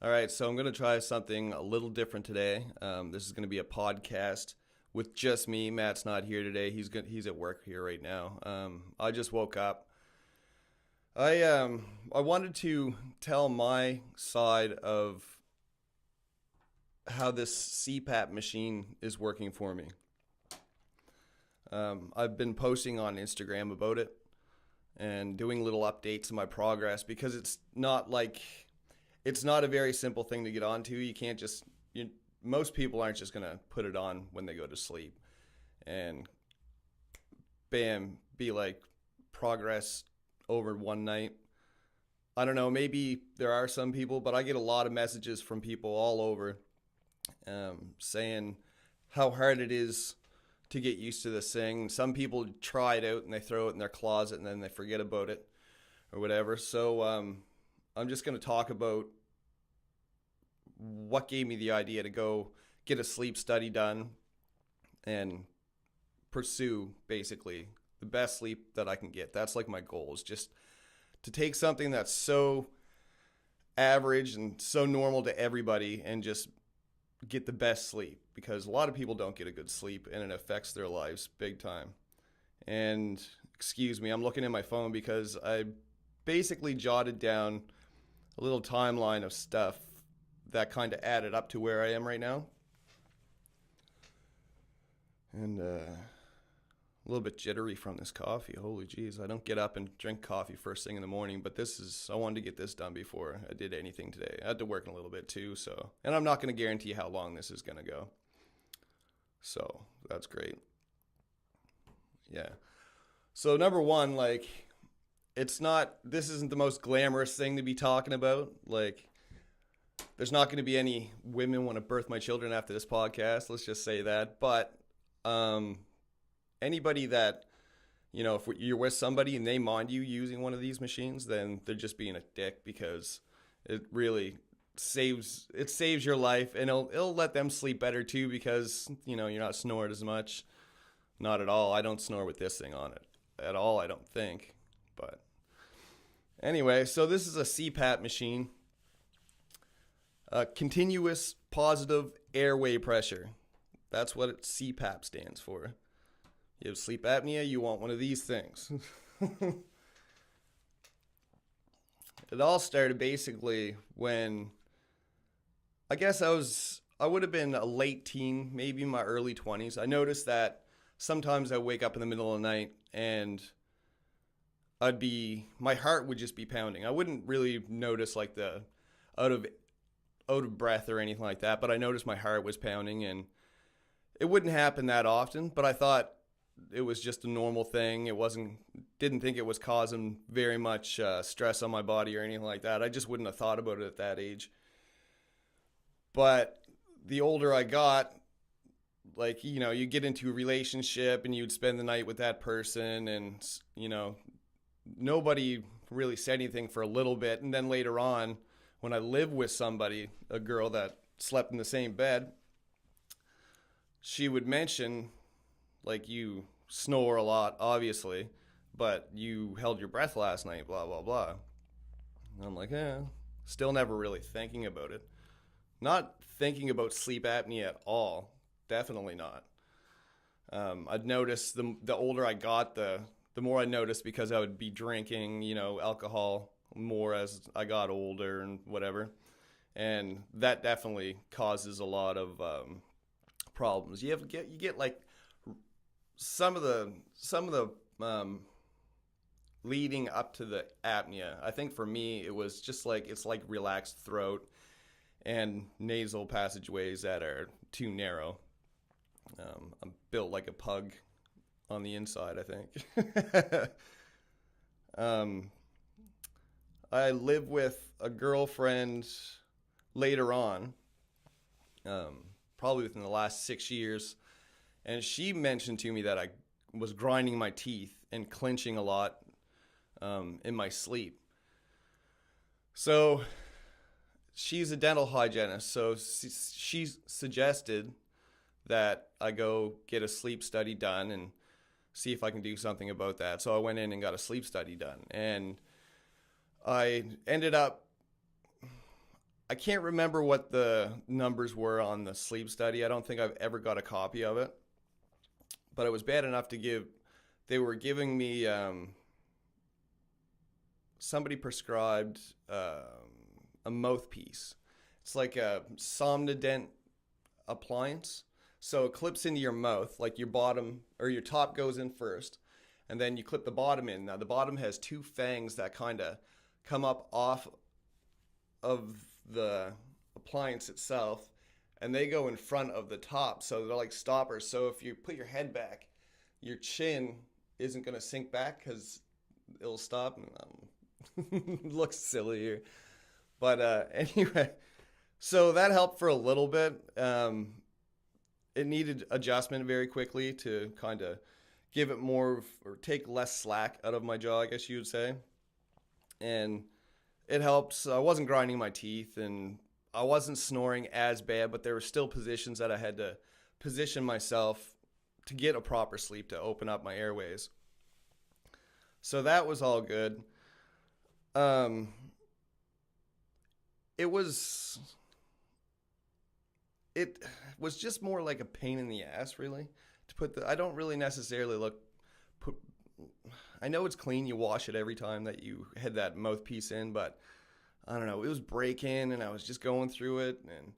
All right, so I'm going to try something a little different today. This is going to be a podcast with just me. Matt's not here today. He's at work here right now. I just woke up. I wanted to tell my side of how this CPAP machine is working for me. I've been posting on Instagram about it and doing little updates of my progress because it's not a very simple thing to get onto. You can't just most people aren't just gonna put it on when they go to sleep and bam, be like progress over one night. I don't know, maybe there are some people, but I get a lot of messages from people all over saying how hard it is to get used to this thing. Some people try it out and they throw it in their closet and then they forget about it or whatever. So I'm just going to talk about what gave me the idea to go get a sleep study done and pursue basically the best sleep that I can get. That's like my goal, is just to take something that's so average and so normal to everybody and just get the best sleep, because a lot of people don't get a good sleep and it affects their lives big time. And excuse me, I'm looking at my phone because I basically jotted down a little timeline of stuff that kind of added up to where I am right now. And a little bit jittery from this coffee. Holy jeez, I don't get up and drink coffee first thing in the morning, but I wanted to get this done before I did anything today. I had to work in a little bit too, and I'm not going to guarantee how long this is going to go. So that's great. Yeah. So number one, this isn't the most glamorous thing to be talking about. There's not going to be any women want to birth my children after this podcast. Let's just say that. But anybody that, if you're with somebody and they mind you using one of these machines, then they're just being a dick, because it really saves your life, and it'll let them sleep better too, because you're not snoring as much. Not at all. I don't snore with this thing on it at all, I don't think. But anyway, so this is a CPAP machine. Continuous positive airway pressure. That's what CPAP stands for. You have sleep apnea, you want one of these things. It all started basically when I guess I would have been a late teen, maybe in my early 20s. I noticed that sometimes I wake up in the middle of the night and my heart would just be pounding. I wouldn't really notice like the out of breath or anything like that, but I noticed my heart was pounding, and it wouldn't happen that often, but I thought it was just a normal thing. Didn't think it was causing very much stress on my body or anything like that. I just wouldn't have thought about it at that age. But the older I got, you get into a relationship and you'd spend the night with that person, and, nobody really said anything for a little bit. And then later on, when I lived with somebody, a girl that slept in the same bed, she would mention, you snore a lot, obviously, but you held your breath last night, blah, blah, blah. And I'm like, still never really thinking about it. Not thinking about sleep apnea at all. Definitely not. I'd noticed the older I got, the more I noticed, because I would be drinking, alcohol more as I got older and whatever. And that definitely causes a lot of problems. You get like some of the leading up to the apnea. I think for me it was just it's like relaxed throat and nasal passageways that are too narrow. I'm built like a pug on the inside, I think. I live with a girlfriend later on, probably within the last 6 years, and she mentioned to me that I was grinding my teeth and clenching a lot in my sleep. So she's a dental hygienist, so she suggested that I go get a sleep study done and see if I can do something about that. So I went in and got a sleep study done, and I ended up I can't remember what the numbers were on the sleep study. I don't think I've ever got a copy of it, but it was bad enough to give. They were giving me somebody prescribed a mouthpiece. It's like a Somnodent appliance. So it clips into your mouth, like your bottom or your top goes in first, and then you clip the bottom in. Now the bottom has two fangs that kind of come up off of the appliance itself, and they go in front of the top, so they're like stoppers. So if you put your head back, your chin isn't going to sink back because it'll stop. Looks silly here, but anyway, so that helped for a little bit. It needed adjustment very quickly to kind of give it more or take less slack out of my jaw, I guess you would say. And it helps. I wasn't grinding my teeth and I wasn't snoring as bad, but there were still positions that I had to position myself to get a proper sleep to open up my airways. So that was all good. It was just more like a pain in the ass, really. I don't really necessarily I know it's clean, you wash it every time that you had that mouthpiece in, but I don't know, it was breaking and I was just going through it and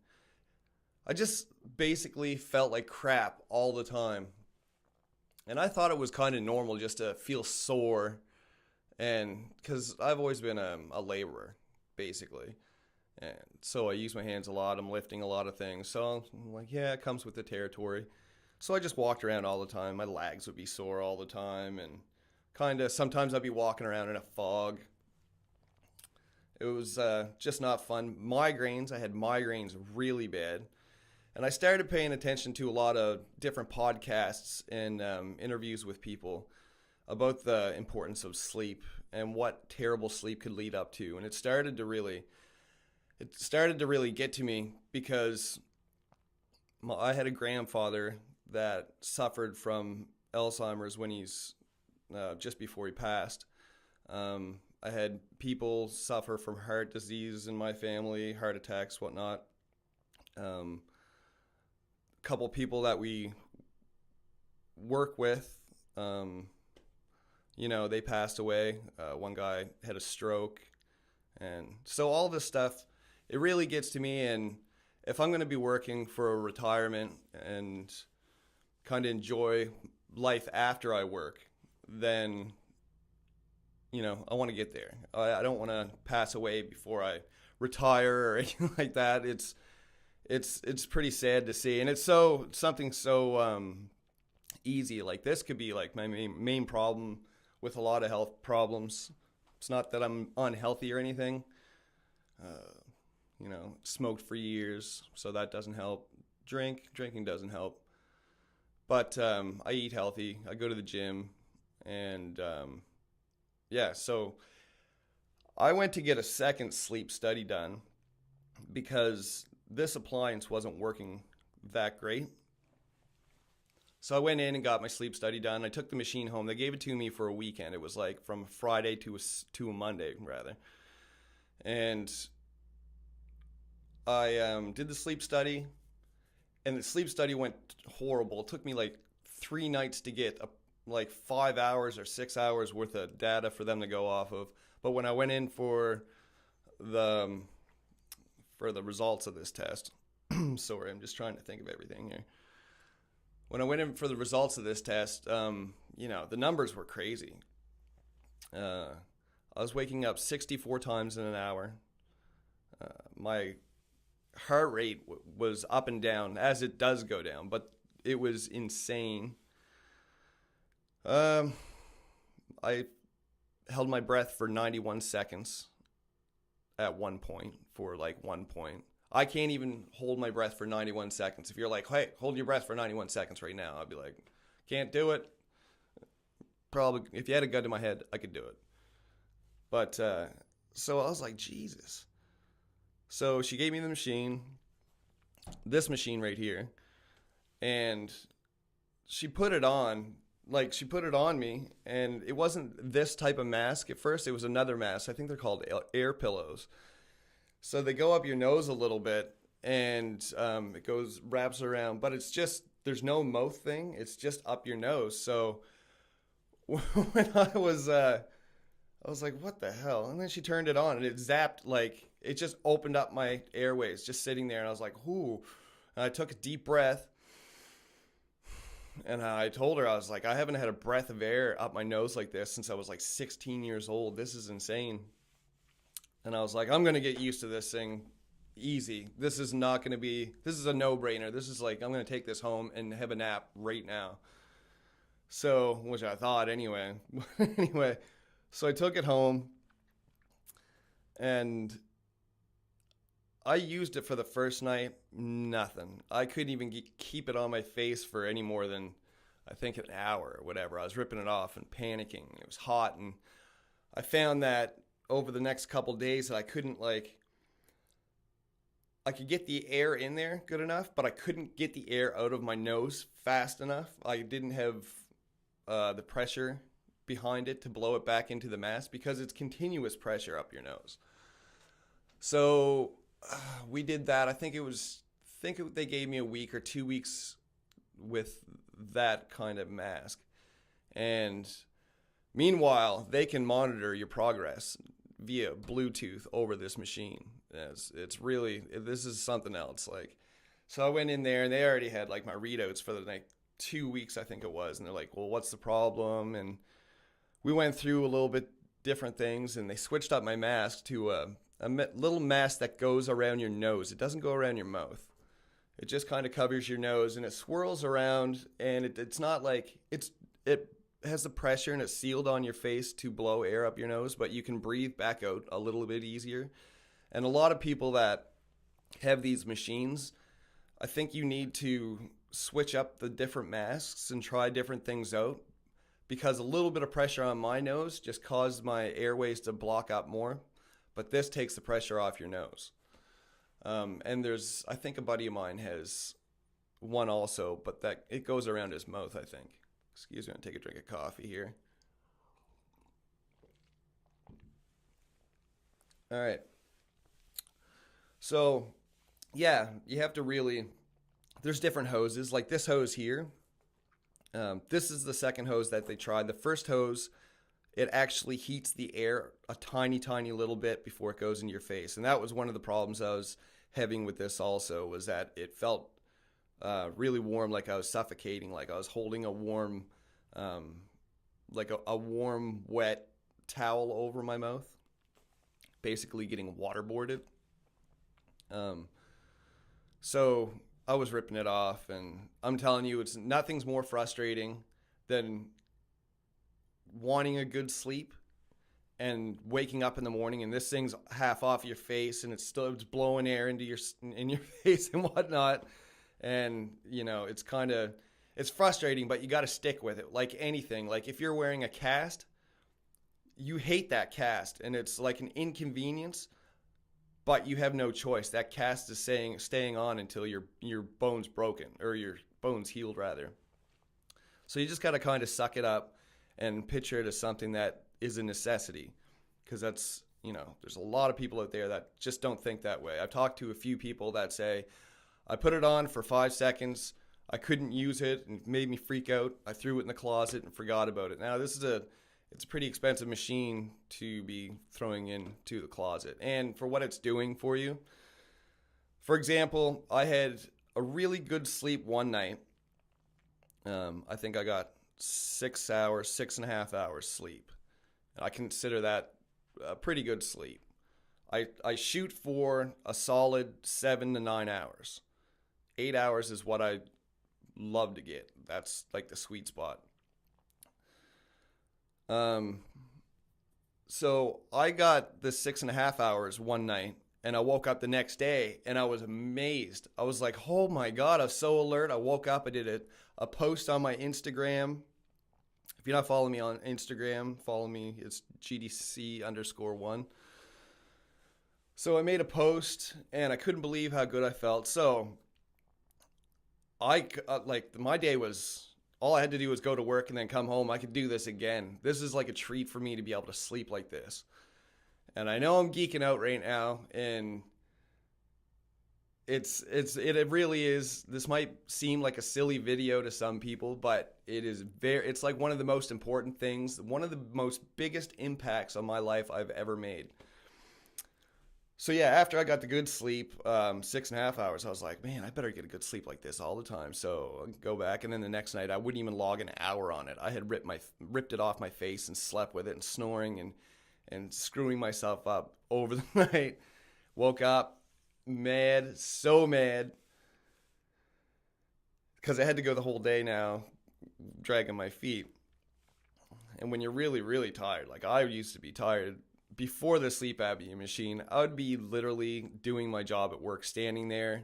I just basically felt like crap all the time. And I thought it was kind of normal just to feel sore, and because I've always been a laborer, basically. And so I use my hands a lot. I'm lifting a lot of things. So I'm like, yeah, it comes with the territory. So I just walked around all the time. My legs would be sore all the time. And kind of sometimes I'd be walking around in a fog. It was just not fun. Migraines. I had migraines really bad. And I started paying attention to a lot of different podcasts and interviews with people about the importance of sleep and what terrible sleep could lead up to. And it started to really get to me because I had a grandfather that suffered from Alzheimer's when he's just before he passed. I had people suffer from heart disease in my family, heart attacks, whatnot. A couple people that we work with, they passed away. One guy had a stroke. And so all this stuff, it really gets to me. And if I'm going to be working for a retirement and kind of enjoy life after I work, then, I want to get there. I don't want to pass away before I retire or anything like that. It's pretty sad to see. And it's something so easy. Like this could be like my main problem with a lot of health problems. It's not that I'm unhealthy or anything. Smoked for years, so that doesn't help. Drinking doesn't help. But I eat healthy. I go to the gym, and so I went to get a second sleep study done because this appliance wasn't working that great. So I went in and got my sleep study done. I took the machine home. They gave it to me for a weekend. It was like from Friday to a Monday, rather. And I did the sleep study, and the sleep study went horrible. It took me like 3 nights to get like 5 hours or 6 hours worth of data for them to go off of. But when I went in for the results of this test, sorry, I'm just trying to think of everything here. When I went in for the results of this test, the numbers were crazy. I was waking up 64 times in an hour. My heart rate was up and down, as it does go down, but it was insane. I held my breath for 91 seconds at one point. I can't even hold my breath for 91 seconds. If you're like, hey, hold your breath for 91 seconds right now, I'd be like, can't do it. Probably, if you had a gun to my head, I could do it. But, so I was like, Jesus. So she gave me the machine, this machine right here, and she put it on me, and it wasn't this type of mask at first. It was another mask. I think they're called air pillows. So they go up your nose a little bit, and it goes wraps around, but it's just there's no mouth thing. It's just up your nose. So when I was like, what the hell? And then she turned it on, and it zapped like it just opened up my airways, just sitting there, and I was like, "Ooh!" And I took a deep breath, and I told her, I was like, I haven't had a breath of air up my nose like this since I was like 16 years old. This is insane. And I was like, I'm going to get used to this thing easy. This is not going to be, this is a no-brainer. This is like, I'm going to take this home and have a nap right now. So, which I thought anyway. Anyway, so I took it home, and I used it for the first night. Nothing. I couldn't even keep it on my face for any more than, I think, an hour or whatever. I was ripping it off and panicking. It was hot, and I found that over the next couple days that I couldn't I could get the air in there good enough, but I couldn't get the air out of my nose fast enough. I didn't have the pressure behind it to blow it back into the mask because it's continuous pressure up your nose. So we did that. I think they gave me a week or 2 weeks with that kind of mask. And meanwhile, they can monitor your progress via Bluetooth over this machine. It's really, this is something else. Like, so I went in there, and they already had like my readouts for the like 2 weeks, I think it was. And they're like, well, what's the problem? And we went through a little bit different things, and they switched up my mask to a little mask that goes around your nose. It doesn't go around your mouth. It just kind of covers your nose, and it swirls around, and it's not like it has the pressure, and it's sealed on your face to blow air up your nose, but you can breathe back out a little bit easier. And a lot of people that have these machines, I think you need to switch up the different masks and try different things out, because a little bit of pressure on my nose just caused my airways to block up more. But this takes the pressure off your nose. And I think a buddy of mine has one also, but that it goes around his mouth, I think. Excuse me, I'm going to take a drink of coffee here. All right. So, yeah, you have to really, there's different hoses. Like this hose here, this is the second hose that they tried. The first hose, it actually heats the air a tiny, tiny little bit before it goes into your face. And that was one of the problems I was having with this also, was that it felt really warm, like I was suffocating, like I was holding a warm, like a warm, wet towel over my mouth, basically getting waterboarded. So I was ripping it off, and I'm telling you, nothing's more frustrating than wanting a good sleep and waking up in the morning and this thing's half off your face, and it's blowing air into your face and whatnot. And it's frustrating, but you got to stick with it. Like anything, like if you're wearing a cast, you hate that cast, and it's like an inconvenience, but you have no choice. That cast is staying on until your bone's broken, or your bone's healed rather. So you just got to kind of suck it up and picture it as something that is a necessity, because that's, there's a lot of people out there that just don't think that way. I've talked to a few people that say, I put it on for 5 seconds, I couldn't use it, and it made me freak out. I threw it in the closet and forgot about it. Now it's a pretty expensive machine to be throwing into the closet, and for what it's doing for you. For example, I had a really good sleep one night. I think I got 6.5 hours sleep. And I consider that a pretty good sleep. I shoot for a solid 7 to 9 hours. 8 hours is what I love to get. That's like the sweet spot. So I got the 6.5 hours one night, and I woke up the next day, and I was amazed. I was like, oh my God, I was so alert. I woke up, I did a post on my Instagram. If you're not following me on Instagram, follow me. It's GDC_1. So I made a post, and I couldn't believe how good I felt. So my day was, all I had to do was go to work and then come home. I could do this again. This is like a treat for me to be able to sleep like this. And I know I'm geeking out right now, and it really is. This might seem like a silly video to some people, but it's like one of the most important things, one of the most biggest impacts on my life I've ever made. So yeah, after I got the good sleep, 6.5 hours, I was like, man, I better get a good sleep like this all the time. So I go back, and then the next night I wouldn't even log an hour on it. I had ripped it off my face and slept with it and snoring and screwing myself up over the night. Woke up mad, so mad, because I had to go the whole day now, dragging my feet. And when you're really, really tired, like I used to be tired before the sleep apnea machine, I would be literally doing my job at work, standing there,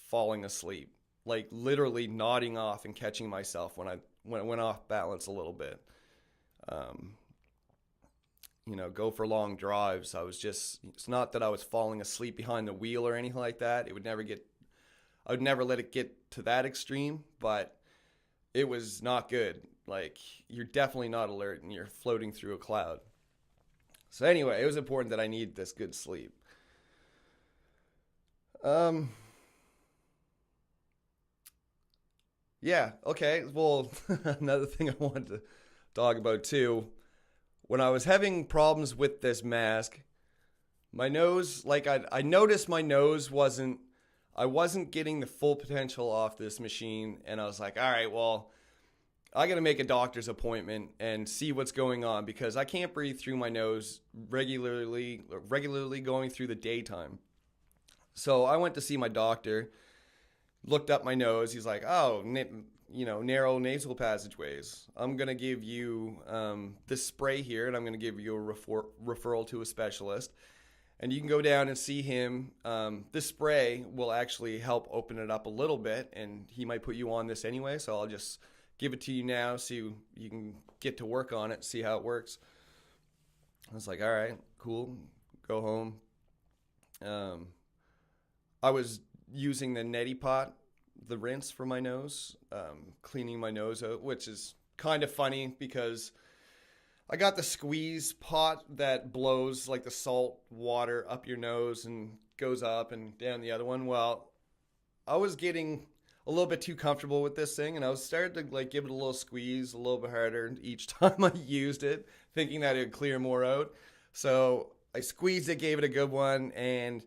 falling asleep, like literally nodding off and catching myself when I went off balance a little bit. Um, go for long drives. It's not that I was falling asleep behind the wheel or anything like that. I would never let it get to that extreme, but it was not good. Like, you're definitely not alert and you're floating through a cloud. So anyway, it was important that I need this good sleep. Yeah, okay. Well, another thing I wanted to talk about too. When I was having problems with this mask, my nose, like I noticed my nose I wasn't getting the full potential off this machine, and I was like, all right, well, I got to make a doctor's appointment and see what's going on because I can't breathe through my nose regularly going through the daytime. So I went to see my doctor, looked up my nose. He's like, oh, narrow nasal passageways. I'm going to give you this spray here, and I'm going to give you a referral to a specialist. And you can go down and see him. This spray will actually help open it up a little bit, and he might put you on this anyway, so I'll just give it to you now so you can get to work on it, see how it works. I was like, all right, cool. Go home. I was using the neti pot, the rinse for my nose, cleaning my nose out, which is kind of funny because I got the squeeze pot that blows like the salt water up your nose and goes up and down the other one. Well, I was getting a little bit too comfortable with this thing, and I was starting to like give it a little squeeze a little bit harder each time I used it, thinking that it would clear more out. So I squeezed it, gave it a good one, and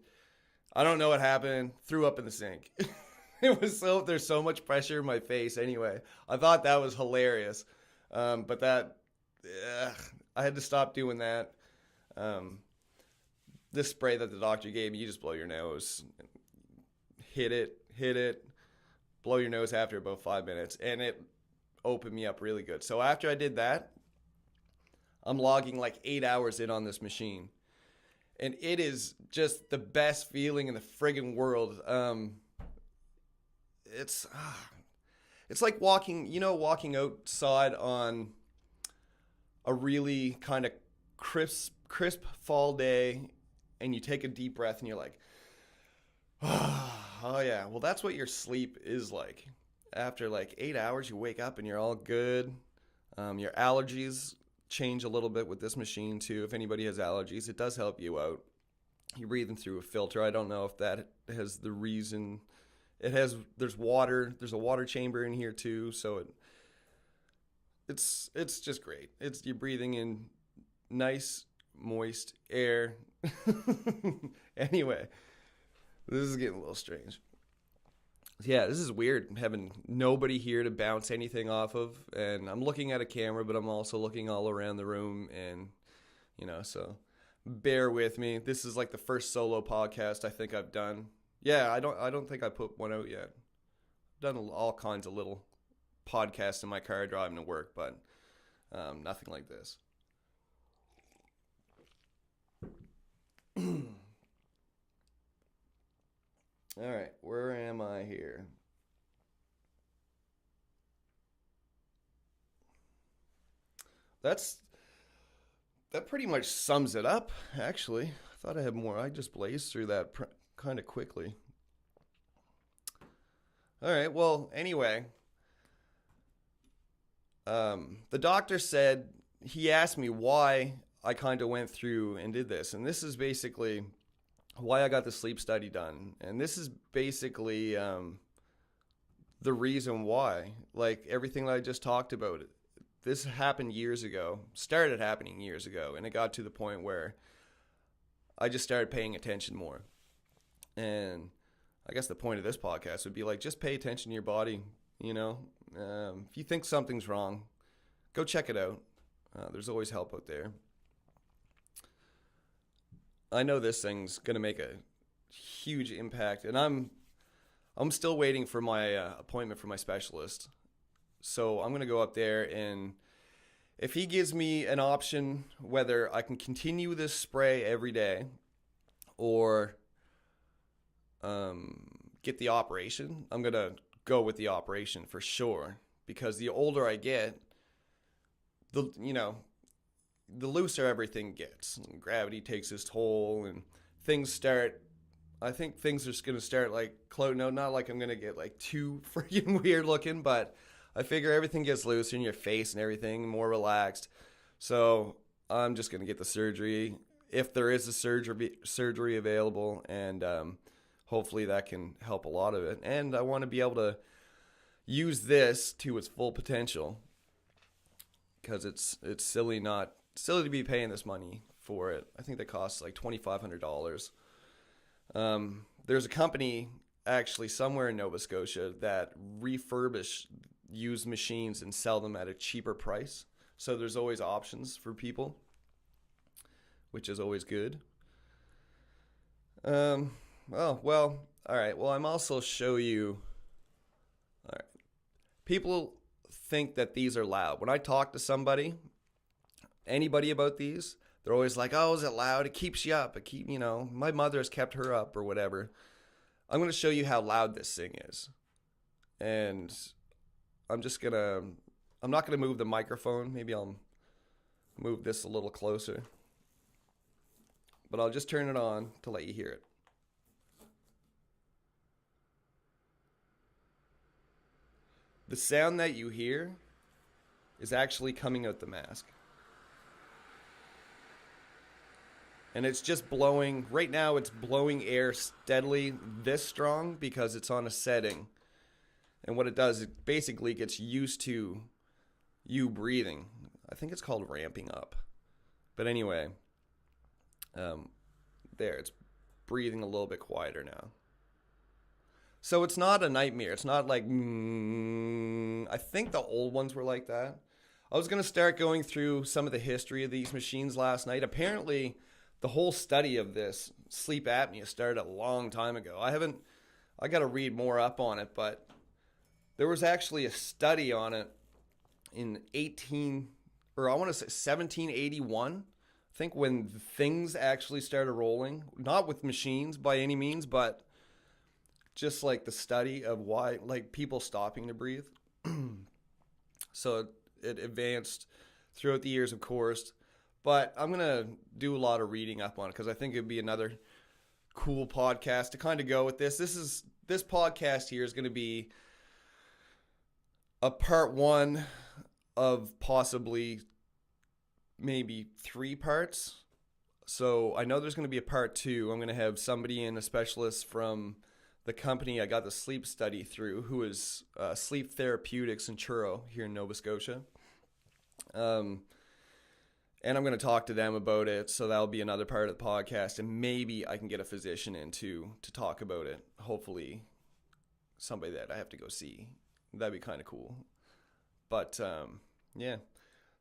I don't know what happened, threw up in the sink. There's so much pressure in my face anyway. I thought that was hilarious. But I had to stop doing that. This spray that the doctor gave me, you just blow your nose, hit it, blow your nose after about 5 minutes, and it opened me up really good. So after I did that, I'm logging like 8 hours in on this machine. And it is just the best feeling in the friggin' world. It's like walking outside on a really kind of crisp fall day, and you take a deep breath and you're like, oh yeah. Well, that's what your sleep is like. After like 8 hours, you wake up and you're all good. Your allergies change a little bit with this machine too. If anybody has allergies, it does help you out. You're breathing through a filter. I don't know if that has the reason. There's water. There's a water chamber in here too, so it's just great. You're breathing in nice, moist air. Anyway, this is getting a little strange. Yeah, this is weird having nobody here to bounce anything off of, and I'm looking at a camera, but I'm also looking all around the room, and so bear with me. This is like the first solo podcast I think I've done. Yeah, I don't think I put one out yet. I've done all kinds of little podcasts in my car driving to work, but nothing like this. All right, where am I here? That pretty much sums it up, actually. I thought I had more. I just blazed through that kind of quickly. All right, well, anyway, the doctor said, he asked me why I kind of went through and did this. And this is basically why I got the sleep study done. And this is basically the reason why. Like everything that I just talked about, this happened years ago, started happening years ago, and it got to the point where I just started paying attention more. And I guess the point of this podcast would be like, just pay attention to your body. If you think something's wrong, go check it out. There's always help out there. I know this thing's gonna make a huge impact, and I'm still waiting for my appointment for my specialist. So I'm gonna go up there, and if he gives me an option whether I can continue this spray every day or get the operation, I'm gonna go with the operation for sure. Because the older I get, the looser everything gets. Gravity takes its toll, and I think things are just going to start like clouding out. Not like I'm going to get like too freaking weird looking, but I figure everything gets looser in your face and everything, more relaxed. So I'm just going to get the surgery if there is a surgery available, and hopefully that can help a lot of it. And I want to be able to use this to its full potential, because it's silly to be paying this money for it. I think that costs like $2,500. There's a company actually somewhere in Nova Scotia that refurbish used machines and sell them at a cheaper price. So there's always options for people, which is always good. All right. Well, I'm also show you. All right. People think that these are loud. When I talk to anybody about these, they're always like, "Oh, is it loud? It keeps you up. My mother has kept her up or whatever." I'm going to show you how loud this thing is. And I'm not going to move the microphone. Maybe I'll move this a little closer. But I'll just turn it on to let you hear it. The sound that you hear is actually coming out the mask. And it's just blowing. Right now it's blowing air steadily this strong because it's on a setting. And what it does, it basically gets used to you breathing. I think it's called ramping up. But anyway, it's breathing a little bit quieter now. So it's not a nightmare. It's not like, I think the old ones were like that. I was going to start going through some of the history of these machines last night. Apparently, the whole study of this sleep apnea started a long time ago. I got to read more up on it, but there was actually a study on it in 1781. I think when things actually started rolling, not with machines by any means, but just like the study of why, like people stopping to breathe. So it advanced throughout the years, of course. But I'm going to do a lot of reading up on it because I think it'd be another cool podcast to kind of go with this. This podcast here is going to be a part one of possibly maybe 3 parts. So I know there's going to be a part 2. I'm going to have somebody in, a specialist from the company I got the sleep study through, who is Sleep Therapeutics in Truro here in Nova Scotia. And I'm going to talk to them about it, so that'll be another part of the podcast, and maybe I can get a physician in to talk about it. Hopefully somebody that I have to go see. That'd be kind of cool. But, yeah.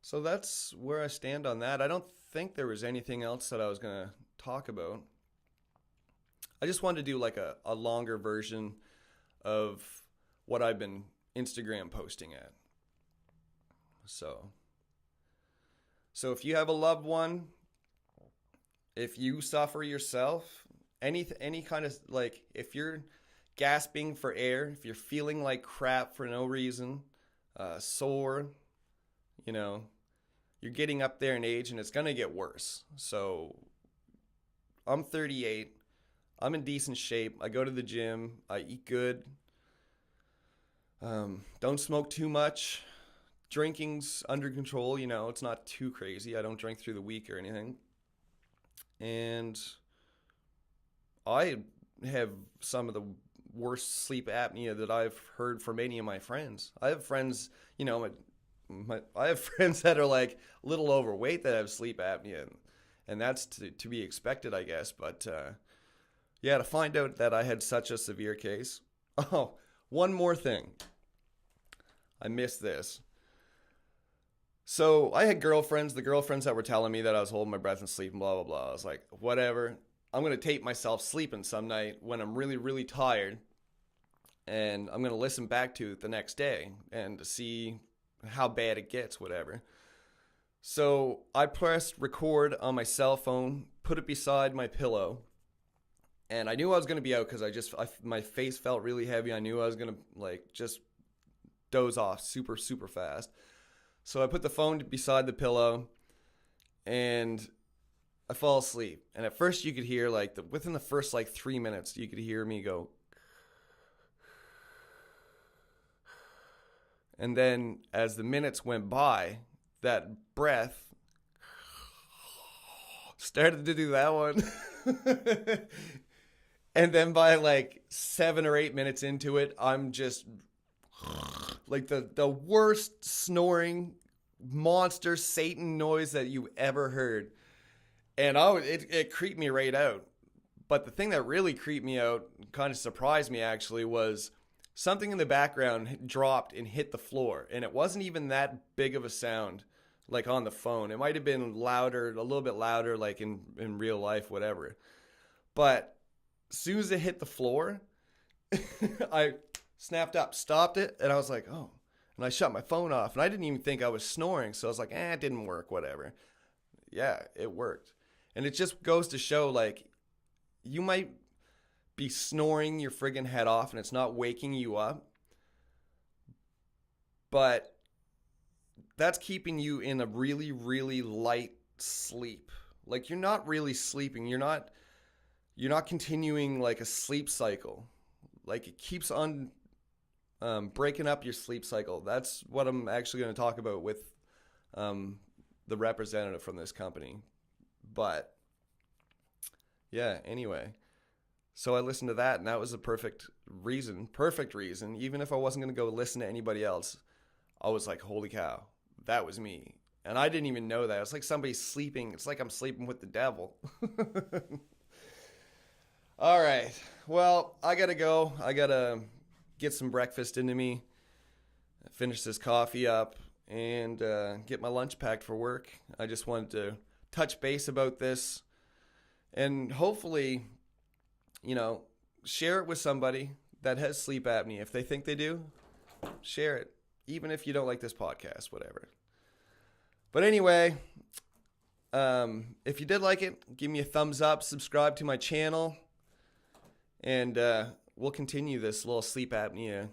So that's where I stand on that. I don't think there was anything else that I was going to talk about. I just wanted to do like a longer version of what I've been Instagram posting at. So if you have a loved one, if you suffer yourself, any kind of, like, if you're gasping for air, if you're feeling like crap for no reason, sore, you're getting up there in age and it's going to get worse. So I'm 38. I'm in decent shape. I go to the gym. I eat good. Don't smoke too much. Drinking's under control, it's not too crazy. I don't drink through the week or anything. And I have some of the worst sleep apnea that I've heard from any of my friends. I have friends, you know, I have friends that are like a little overweight that have sleep apnea, and that's to be expected, I guess. But yeah, to find out that I had such a severe case. Oh, one more thing. I missed this. So I had girlfriends, the girlfriends that were telling me that I was holding my breath and sleeping, blah, blah, blah. I was like, whatever. I'm going to tape myself sleeping some night when I'm really, really tired. And I'm going to listen back to it the next day and to see how bad it gets, whatever. So I pressed record on my cell phone, put it beside my pillow. And I knew I was going to be out because my face felt really heavy. I knew I was going to like just doze off super, super fast. So I put the phone beside the pillow and I fall asleep. And at first you could hear like within the first like 3 minutes, you could hear me go. And then as the minutes went by, that breath started to do that one. And then by like 7 or 8 minutes into it, I'm just like the worst snoring monster Satan noise that you ever heard. And it creeped me right out. But the thing that really creeped me out, kind of surprised me actually, was something in the background dropped and hit the floor. And it wasn't even that big of a sound like on the phone. It might have been louder, a little bit louder like in real life, whatever. But as soon as it hit the floor, I snapped up, stopped it, and I was like, oh. And I shut my phone off. And I didn't even think I was snoring. So I was like, it didn't work, whatever. Yeah, it worked. And it just goes to show, like, you might be snoring your friggin' head off and it's not waking you up. But that's keeping you in a really, really light sleep. Like, you're not really sleeping. You're not continuing, like, a sleep cycle. Like, it keeps on breaking up your sleep cycle. That's what I'm actually going to talk about with the representative from this company. But yeah, anyway, so I listened to that, and that was a perfect reason. Even if I wasn't going to go listen to anybody else, I was like, holy cow, that was me. And I didn't even know that. It's like somebody sleeping. It's like I'm sleeping with the devil. All right. Well, I got to go. I got to get some breakfast into me, finish this coffee up, and get my lunch packed for work. I just wanted to touch base about this and hopefully, share it with somebody that has sleep apnea. If they think they do, share it. Even if you don't like this podcast, whatever. But anyway, if you did like it, give me a thumbs up, subscribe to my channel, and we'll continue this little sleep apnea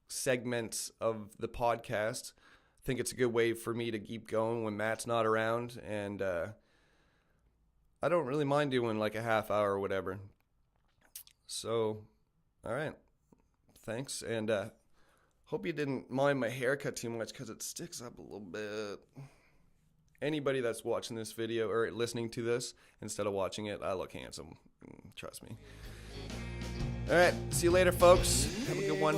segment of the podcast. I think it's a good way for me to keep going when Matt's not around, and I don't really mind doing like a half hour or whatever. So, all right. Thanks, and hope you didn't mind my haircut too much because it sticks up a little bit. Anybody that's watching this video or listening to this instead of watching it, I look handsome. Trust me. All right. See you later, folks. Have a good one.